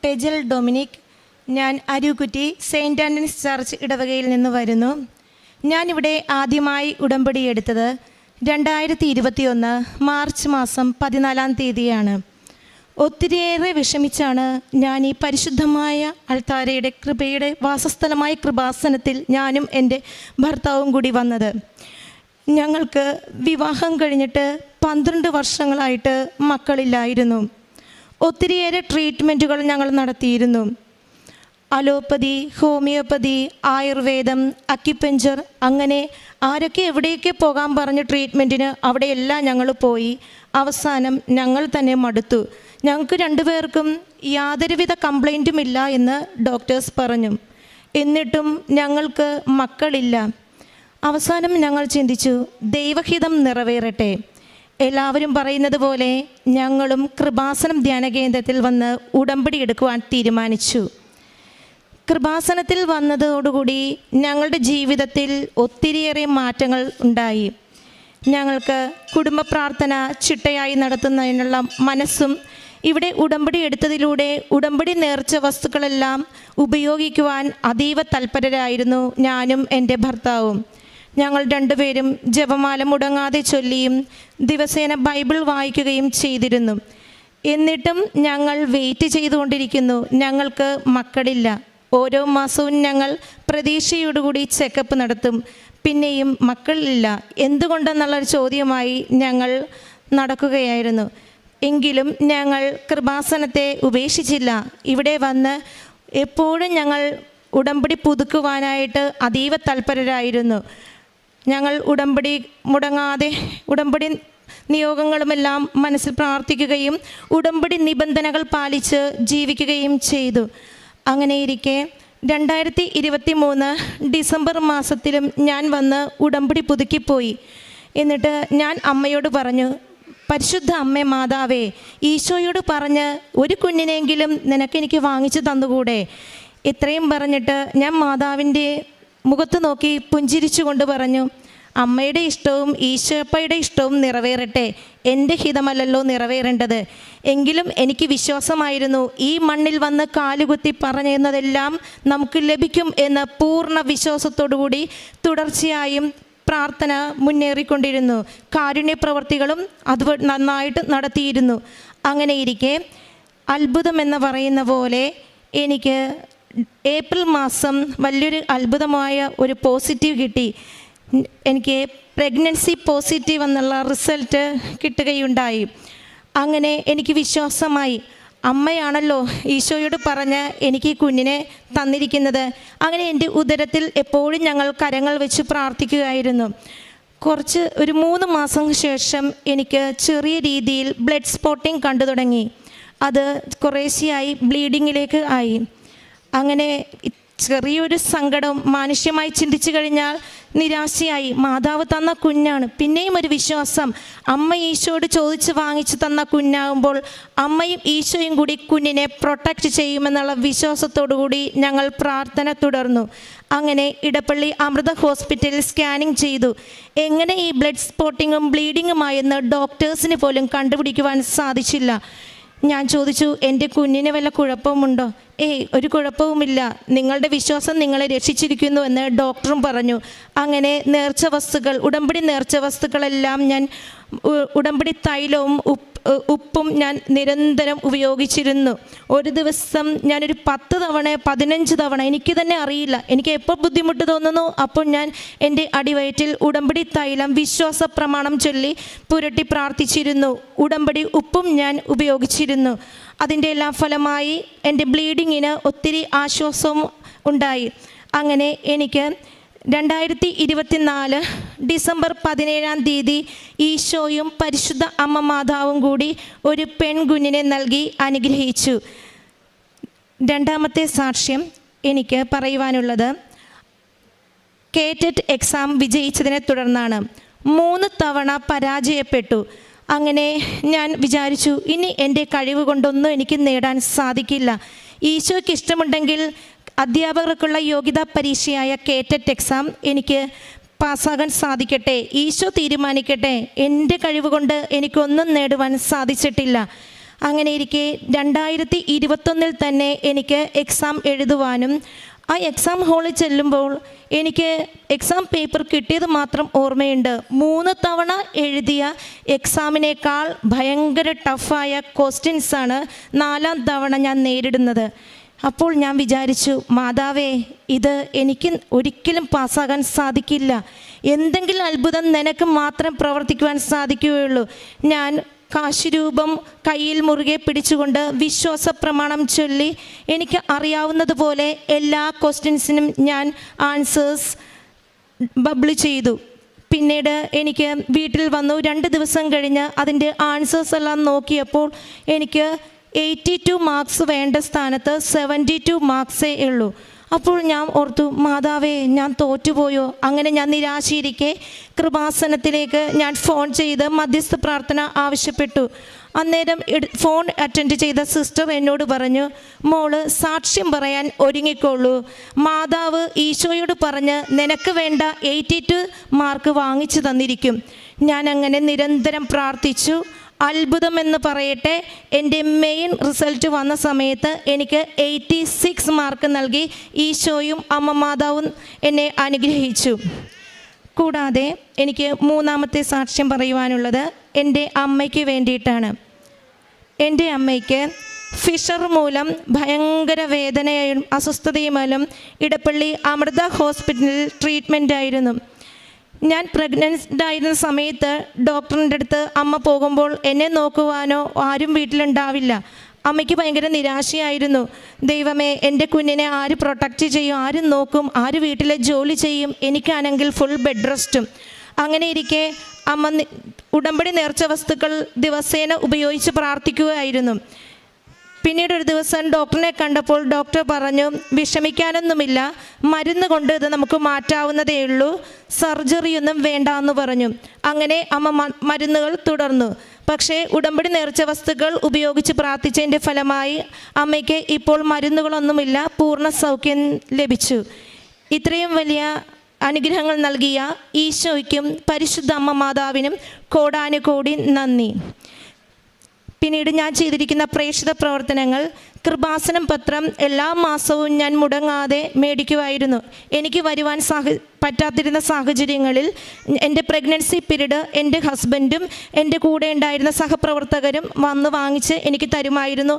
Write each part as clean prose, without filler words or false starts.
ടെജൽ Dominic. ഞാൻ Arookutty saint Antony's church ഇടവകയിൽ നിന്ന് വരുന്നു. ഞാനിവിടെ ആദ്യമായി ഉടമ്പടി എടുത്തത് 2021 മാർച്ച് മാസം 14 തീയതിയാണ്. ഒത്തിരിയേറെ വിഷമിച്ചാണ് ഞാൻ ഈ പരിശുദ്ധമായ അൾത്താരയുടെ കൃപയുടെ വാസസ്ഥലമായ കൃപാസനത്തിൽ ഞാനും എൻ്റെ ഭർത്താവും കൂടി വന്നത്. ഞങ്ങൾക്ക് വിവാഹം കഴിഞ്ഞിട്ട് 12 വർഷങ്ങളായിട്ട് മക്കളില്ലായിരുന്നു. ഒത്തിരിയേറെ ട്രീറ്റ്മെൻറ്റുകൾ ഞങ്ങൾ നടത്തിയിരുന്നു. അലോപ്പതി, ഹോമിയോപ്പതി, ആയുർവേദം, അക്യുപഞ്ചർ, അങ്ങനെ ആരൊക്കെ എവിടെയൊക്കെ പോകാൻ പറഞ്ഞ ട്രീറ്റ്മെൻറ്റിന് അവിടെയെല്ലാം ഞങ്ങൾ പോയി. അവസാനം ഞങ്ങൾ തന്നെ മടുത്തു. ഞങ്ങൾക്ക് രണ്ടുപേർക്കും യാതൊരുവിധ കംപ്ലൈൻറ്റുമില്ല എന്ന് ഡോക്ടേഴ്സ് പറഞ്ഞു. എന്നിട്ടും ഞങ്ങൾക്ക് മക്കളില്ല. അവസാനം ഞങ്ങൾ ചിന്തിച്ചു, ദൈവഹിതം നിറവേറട്ടെ. എല്ലാവരും പറയുന്നത് പോലെ ഞങ്ങളും കൃപാസനം ധ്യാന കേന്ദ്രത്തിൽ വന്ന് ഉടമ്പടി എടുക്കുവാൻ തീരുമാനിച്ചു. കൃപാസനത്തിൽ വന്നതോടുകൂടി ഞങ്ങളുടെ ജീവിതത്തിൽ ഒത്തിരിയേറെ മാറ്റങ്ങൾ ഉണ്ടായി. ഞങ്ങൾക്ക് കുടുംബ പ്രാർത്ഥന ചിട്ടയായി നടത്തുന്നതിനുള്ള മനസ്സും, ഇവിടെ ഉടമ്പടി എടുത്തതിലൂടെ ഉടമ്പടി നേർച്ച വസ്തുക്കളെല്ലാം ഉപയോഗിക്കുവാൻ അതീവ തൽപരരായിരുന്നു ഞാനും എൻ്റെ ഭർത്താവും. ഞങ്ങൾ രണ്ടുപേരും ജപമാല മുടങ്ങാതെ ചൊല്ലിയും ദിവസേന ബൈബിൾ വായിക്കുകയും ചെയ്തിരുന്നു. എന്നിട്ടും ഞങ്ങൾ വെയിറ്റ് ചെയ്തുകൊണ്ടിരിക്കുന്നു. ഞങ്ങൾക്ക് മക്കളില്ല. ഓരോ മാസവും ഞങ്ങൾ പ്രതീക്ഷയോടുകൂടി ചെക്കപ്പ് നടത്തും. പിന്നെയും മക്കളില്ല. എന്തുകൊണ്ടെന്നുള്ളൊരു ചോദ്യമായി ഞങ്ങൾ നടക്കുകയായിരുന്നു. എങ്കിലും ഞങ്ങൾ കൃപാസനത്തെ ഉപേക്ഷിച്ചില്ല. ഇവിടെ വന്ന് എപ്പോഴും ഞങ്ങൾ ഉടമ്പടി പുതുക്കുവാനായിട്ട് അതീവ തൽപരരായിരുന്നു. ഞങ്ങൾ ഉടമ്പടി മുടങ്ങാതെ ഉടമ്പടി നിയോഗങ്ങളുമെല്ലാം മനസ്സിൽ പ്രാർത്ഥിക്കുകയും ഉടമ്പടി നിബന്ധനകൾ പാലിച്ച് ജീവിക്കുകയും ചെയ്തു. അങ്ങനെയിരിക്കെ 2023 ഡിസംബർ മാസത്തിലും ഞാൻ വന്ന് ഉടമ്പടി പുതുക്കിപ്പോയി. എന്നിട്ട് ഞാൻ അമ്മയോട് പറഞ്ഞു, പരിശുദ്ധ അമ്മേ മാതാവേ, ഈശോയോട് പറഞ്ഞ് ഒരു കുഞ്ഞിനെങ്കിലും നിനക്കെനിക്ക് വാങ്ങിച്ചു തന്നുകൂടെ? ഇത്രയും പറഞ്ഞിട്ട് ഞാൻ മാതാവിൻ്റെ മുഖത്ത് നോക്കി പുഞ്ചിരിച്ചു കൊണ്ട് പറഞ്ഞു, അമ്മയുടെ ഇഷ്ടവും ഈശോപ്പയുടെ ഇഷ്ടവും നിറവേറട്ടെ. എൻ്റെ ഹിതമല്ലല്ലോ നിറവേറേണ്ടത്. എങ്കിലും എനിക്ക് വിശ്വാസമായിരുന്നു, ഈ മണ്ണിൽ വന്ന് കാലുകുത്തി പറഞ്ഞതെല്ലാം നമുക്ക് ലഭിക്കും എന്ന പൂർണ്ണ വിശ്വാസത്തോടുകൂടി തുടർച്ചയായും പ്രാർത്ഥന മുന്നേറിക്കൊണ്ടിരുന്നു. കാരുണ്യ പ്രവർത്തികളും അത് നന്നായിട്ട് നടത്തിയിരുന്നു. അങ്ങനെയിരിക്കെ അത്ഭുതമെന്ന് പറയുന്ന പോലെ എനിക്ക് ഏപ്രിൽ മാസം വലിയൊരു അത്ഭുതമായ ഒരു പോസിറ്റീവ് കിട്ടി. എനിക്ക് പ്രഗ്നൻസി പോസിറ്റീവ് എന്നുള്ള റിസൾട്ട് കിട്ടുകയുണ്ടായി. അങ്ങനെ എനിക്ക് വിശ്വാസമായി, അമ്മയാണല്ലോ ഈശോയോട് പറഞ്ഞ് എനിക്ക് ഈ കുഞ്ഞിനെ തന്നിരിക്കുന്നത്. അങ്ങനെ എൻ്റെ ഉദരത്തിൽ എപ്പോഴും ഞങ്ങൾ കരങ്ങൾ വെച്ച് പ്രാർത്ഥിക്കുകയായിരുന്നു. ഒരു 3 മാസം ശേഷം എനിക്ക് ചെറിയ രീതിയിൽ ബ്ലഡ് സ്പോട്ടിങ് കണ്ടു തുടങ്ങി. അത് കുറേശ്ശെയായി ബ്ലീഡിങ്ങിലേക്ക് ആയി. അങ്ങനെ ചെറിയൊരു സങ്കടം, മാനുഷ്യമായി ചിന്തിച്ചു കഴിഞ്ഞാൽ നിരാശയായി. മാതാവ് തന്ന കുഞ്ഞാണ്. പിന്നെയും ഒരു വിശ്വാസം, അമ്മ ഈശോയോട് ചോദിച്ച് വാങ്ങിച്ചു തന്ന കുഞ്ഞാകുമ്പോൾ അമ്മയും ഈശോയും കൂടി കുഞ്ഞിനെ പ്രൊട്ടക്റ്റ് ചെയ്യുമെന്നുള്ള വിശ്വാസത്തോടു കൂടി ഞങ്ങൾ പ്രാർത്ഥന തുടർന്നു. അങ്ങനെ ഇടപ്പള്ളി അമൃത ഹോസ്പിറ്റലിൽ സ്കാനിങ് ചെയ്തു. എങ്ങനെ ഈ ബ്ലഡ് സ്പോട്ടിങ്ങും ബ്ലീഡിങ്ങുമായെന്ന് ഡോക്ടേഴ്സിന് പോലും കണ്ടുപിടിക്കുവാൻ സാധിച്ചില്ല. ഞാൻ ചോദിച്ചു, എൻ്റെ കുഞ്ഞിന് വല്ല കുഴപ്പമുണ്ടോ? ഒരു കുഴപ്പവുമില്ല, നിങ്ങളുടെ വിശ്വാസം നിങ്ങളെ രക്ഷിച്ചിരിക്കുന്നു എന്ന് ഡോക്ടറും പറഞ്ഞു. അങ്ങനെ നേർച്ച വസ്തുക്കൾ, ഉടമ്പടി നേർച്ച വസ്തുക്കളെല്ലാം ഞാൻ ഉടമ്പടി തൈലവും ഉപ്പും ഞാൻ നിരന്തരം ഉപയോഗിച്ചിരുന്നു. ഒരു ദിവസം ഞാനൊരു 10 തവണ 15 തവണ, എനിക്ക് തന്നെ അറിയില്ല, എനിക്ക് എപ്പോൾ ബുദ്ധിമുട്ട് തോന്നുന്നു അപ്പോൾ ഞാൻ എൻ്റെ അടിവയറ്റിൽ ഉടമ്പടി തൈലം വിശ്വാസ പ്രമാണം ചൊല്ലി പുരട്ടി പ്രാർത്ഥിച്ചിരുന്നു. ഉടമ്പടി ഉപ്പും ഞാൻ ഉപയോഗിച്ചിരുന്നു. അതിൻ്റെ എല്ലാ ഫലമായി എൻ്റെ ബ്ലീഡിങ്ങിന് ഒത്തിരി ആശ്വാസവും ഉണ്ടായി. അങ്ങനെ എനിക്ക് 2024 ഡിസംബർ 17 തീയതി ഈശോയും പരിശുദ്ധ അമ്മ മാതാവും കൂടി ഒരു പെൺകുഞ്ഞിനെ നൽകി അനുഗ്രഹിച്ചു. രണ്ടാമത്തെ സാക്ഷ്യം എനിക്ക് പറയുവാനുള്ളത്, കേറ്ററ്റ് എക്സാം വിജയിച്ചതിനെ തുടർന്നാണ്. 3 തവണ പരാജയപ്പെട്ടു. അങ്ങനെ ഞാൻ വിചാരിച്ചു, ഇനി എൻ്റെ കഴിവ് കൊണ്ടൊന്നും എനിക്ക് നേടാൻ സാധിക്കില്ല. ഈശോയ്ക്ക് ഇഷ്ടമുണ്ടെങ്കിൽ അധ്യാപകർക്കുള്ള യോഗ്യതാ പരീക്ഷയായ കേറ്ററ്റ് എക്സാം എനിക്ക് പാസ്സാകാൻ സാധിക്കട്ടെ. ഈശോ തീരുമാനിക്കട്ടെ. എൻ്റെ കഴിവ് കൊണ്ട് എനിക്കൊന്നും നേടുവാൻ സാധിച്ചിട്ടില്ല. അങ്ങനെ ഇരിക്കെ 2021 തന്നെ എനിക്ക് എക്സാം എഴുതുവാനും ആ എക്സാം ഹാളിൽ ചെല്ലുമ്പോൾ എനിക്ക് എക്സാം പേപ്പർ കിട്ടിയത് മാത്രം ഓർമ്മയുണ്ട്. 3 തവണ എഴുതിയ എക്സാമിനേക്കാൾ ഭയങ്കര ടഫായ ക്വസ്റ്റ്യൻസാണ് 4ാം തവണ ഞാൻ നേരിടുന്നത്. അപ്പോൾ ഞാൻ വിചാരിച്ചു, മാതാവേ, ഇത് എനിക്ക് ഒരിക്കലും പാസ്സാകാൻ സാധിക്കില്ല. എന്തെങ്കിലും അത്ഭുതം നിനക്ക് മാത്രം പ്രവർത്തിക്കുവാൻ സാധിക്കുകയുള്ളൂ. ഞാൻ കാശുരൂപം കയ്യിൽ മുറുകെ പിടിച്ചുകൊണ്ട് വിശ്വാസ പ്രമാണം ചൊല്ലി എനിക്ക് അറിയാവുന്നതുപോലെ എല്ലാ ക്വസ്റ്റ്യൻസിനും ഞാൻ ആൻസേഴ്സ് ബബിൾ ചെയ്തു. പിന്നീട് എനിക്ക് വീട്ടിൽ വന്നു. 2 ദിവസം കഴിഞ്ഞ് അതിൻ്റെ ആൻസേഴ്സ് എല്ലാം നോക്കിയപ്പോൾ എനിക്ക് 82 മാർക്സ് വേണ്ട സ്ഥാനത്ത് 72 മാർക്സേ ഉള്ളൂ. അപ്പോൾ ഞാൻ ഓർത്തു, മാതാവേ, ഞാൻ തോറ്റുപോയോ? അങ്ങനെ ഞാൻ നിരാശയിരിക്കെ കൃപാസനത്തിലേക്ക് ഞാൻ ഫോൺ ചെയ്ത് മധ്യസ്ഥ പ്രാർത്ഥന ആവശ്യപ്പെട്ടു. അന്നേരം ഫോൺ അറ്റൻഡ് ചെയ്ത സിസ്റ്റർ എന്നോട് പറഞ്ഞു, മോള് സാക്ഷ്യം പറയാൻ ഒരുങ്ങിക്കോളൂ. മാതാവ് ഈശോയോട് പറഞ്ഞ് നിനക്ക് വേണ്ട 82 മാർക്ക് വാങ്ങിച്ചു തന്നിരിക്കും. ഞാൻ അങ്ങനെ നിരന്തരം പ്രാർത്ഥിച്ചു. അത്ഭുതമെന്ന് പറയട്ടെ, എൻ്റെ മെയിൻ റിസൾട്ട് വന്ന സമയത്ത് എനിക്ക് 86 മാർക്ക് നൽകി ഈശോയും അമ്മ മാതാവും എന്നെ അനുഗ്രഹിച്ചു. കൂടാതെ എനിക്ക് 3ാമത്തെ സാക്ഷ്യം പറയുവാനുള്ളത് എൻ്റെ അമ്മയ്ക്ക് വേണ്ടിയിട്ടാണ്. എൻ്റെ അമ്മയ്ക്ക് ഫിഷർ മൂലം ഭയങ്കര വേദനയും അസ്വസ്ഥതയും മൂലം ഇടപ്പള്ളി അമൃത ഹോസ്പിറ്റലിൽ ട്രീറ്റ്മെൻ്റ് ആയിരുന്നു. ഞാൻ പ്രഗ്നൻറ്റ് ആയിരുന്ന സമയത്ത് ഡോക്ടറിൻ്റെ അടുത്ത് അമ്മ പോകുമ്പോൾ എന്നെ നോക്കുവാനോ ആരും വീട്ടിലുണ്ടാവില്ല. അമ്മയ്ക്ക് ഭയങ്കര നിരാശയായിരുന്നു. ദൈവമേ, എൻ്റെ കുഞ്ഞിനെ ആര് പ്രൊട്ടക്റ്റ് ചെയ്യും, ആര് നോക്കും, ആര് വീട്ടിലെ ജോലി ചെയ്യും, എനിക്കാണെങ്കിൽ ഫുൾ ബെഡ് റെസ്റ്റും. അങ്ങനെ ഇരിക്കെ അമ്മ ഉടമ്പടി നേർച്ച വസ്തുക്കൾ ദിവസേന ഉപയോഗിച്ച് പ്രാർത്ഥിക്കുകയായിരുന്നു. പിന്നീട് ഒരു ദിവസം ഡോക്ടറിനെ കണ്ടപ്പോൾ ഡോക്ടർ പറഞ്ഞു, വിഷമിക്കാനൊന്നുമില്ല, മരുന്ന് കൊണ്ട് ഇത് നമുക്ക് മാറ്റാവുന്നതേ ഉള്ളൂ, സർജറിയൊന്നും വേണ്ട എന്ന് പറഞ്ഞു. അങ്ങനെ അമ്മ മരുന്നുകൾ തുടർന്നു. പക്ഷേ ഉടമ്പടി നേർച്ച വസ്തുക്കൾ ഉപയോഗിച്ച് പ്രാർത്ഥിച്ചതിൻ്റെ ഫലമായി അമ്മയ്ക്ക് ഇപ്പോൾ മരുന്നുകളൊന്നുമില്ല, പൂർണ്ണ സൗഖ്യം ലഭിച്ചു. ഇത്രയും വലിയ അനുഗ്രഹങ്ങൾ നൽകിയ ഈശോയ്ക്കും പരിശുദ്ധ അമ്മ മാതാവിനും കോടാനുകോടി നന്ദി. പിന്നീട് ഞാൻ ചെയ്തിരിക്കുന്ന പ്രേക്ഷിത പ്രവർത്തനങ്ങൾ, കൃപാസനം പത്രം എല്ലാ മാസവും ഞാൻ മുടങ്ങാതെ മേടിക്കുമായിരുന്നു. എനിക്ക് വരുവാൻ പറ്റാതിരുന്ന സാഹചര്യങ്ങളിൽ എൻ്റെ പ്രഗ്നൻസി പീരീഡ് എൻ്റെ ഹസ്ബൻഡും എൻ്റെ കൂടെ ഉണ്ടായിരുന്ന സഹപ്രവർത്തകരും വന്ന് വാങ്ങിച്ച് എനിക്ക് തരുമായിരുന്നു.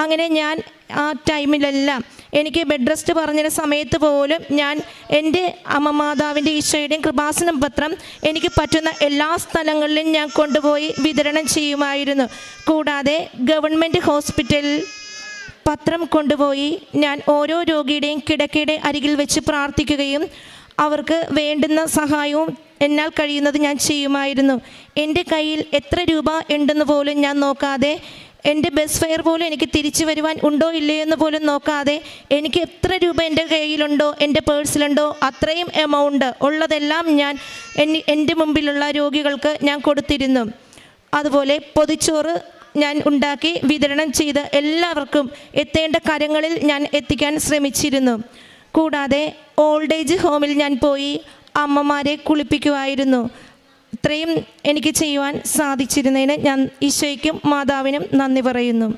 അങ്ങനെ ഞാൻ ആ ടൈമിലെല്ലാം എനിക്ക് ബെഡ് റെസ്റ്റ് പറഞ്ഞ സമയത്ത് പോലും ഞാൻ എൻ്റെ അമ്മ മാതാവിൻ്റെ ഈശോയുടെയും കൃപാസനം പത്രം എനിക്ക് പറ്റുന്ന എല്ലാ സ്ഥലങ്ങളിലും ഞാൻ കൊണ്ടുപോയി വിതരണം ചെയ്യുമായിരുന്നു. കൂടാതെ ഗവൺമെൻറ് ഹോസ്പിറ്റലിൽ പത്രം കൊണ്ടുപോയി ഞാൻ ഓരോ രോഗിയുടെയും കിടക്കയുടെ അരികിൽ വെച്ച് പ്രാർത്ഥിക്കുകയും അവർക്ക് വേണ്ടുന്ന സഹായവും എന്നാൽ കഴിയുന്നത് ഞാൻ ചെയ്യുമായിരുന്നു. എൻ്റെ കയ്യിൽ എത്ര രൂപ ഉണ്ടെന്ന് പോലും ഞാൻ നോക്കാതെ, എൻ്റെ ബസ് ഫെയർ പോലും എനിക്ക് തിരിച്ചു വരുവാൻ ഉണ്ടോ ഇല്ലയോ എന്ന് പോലും നോക്കാതെ, എനിക്ക് എത്ര രൂപ എൻ്റെ കയ്യിലുണ്ടോ, എൻ്റെ പേഴ്സിലുണ്ടോ, അത്രയും എമൗണ്ട് ഉള്ളതെല്ലാം ഞാൻ എൻ്റെ മുമ്പിലുള്ള രോഗികൾക്ക് ഞാൻ കൊടുത്തിരുന്നു. അതുപോലെ പൊതിച്ചോറ് ഞാൻ ഉണ്ടാക്കി വിതരണം ചെയ്ത് എല്ലാവർക്കും എത്തേണ്ട കരങ്ങളിൽ ഞാൻ എത്തിക്കാൻ ശ്രമിച്ചിരുന്നു. കൂടാതെ ഓൾഡ് ഏജ് ഹോമിൽ ഞാൻ പോയി അമ്മമാരെ കുളിപ്പിക്കുമായിരുന്നു. ഇത്രയും എനിക്ക് ചെയ്യുവാൻ സാധിച്ചിരുന്നതിന് ഞാൻ ഈശോയ്ക്കും മാതാവിനും നന്ദി പറയുന്നു.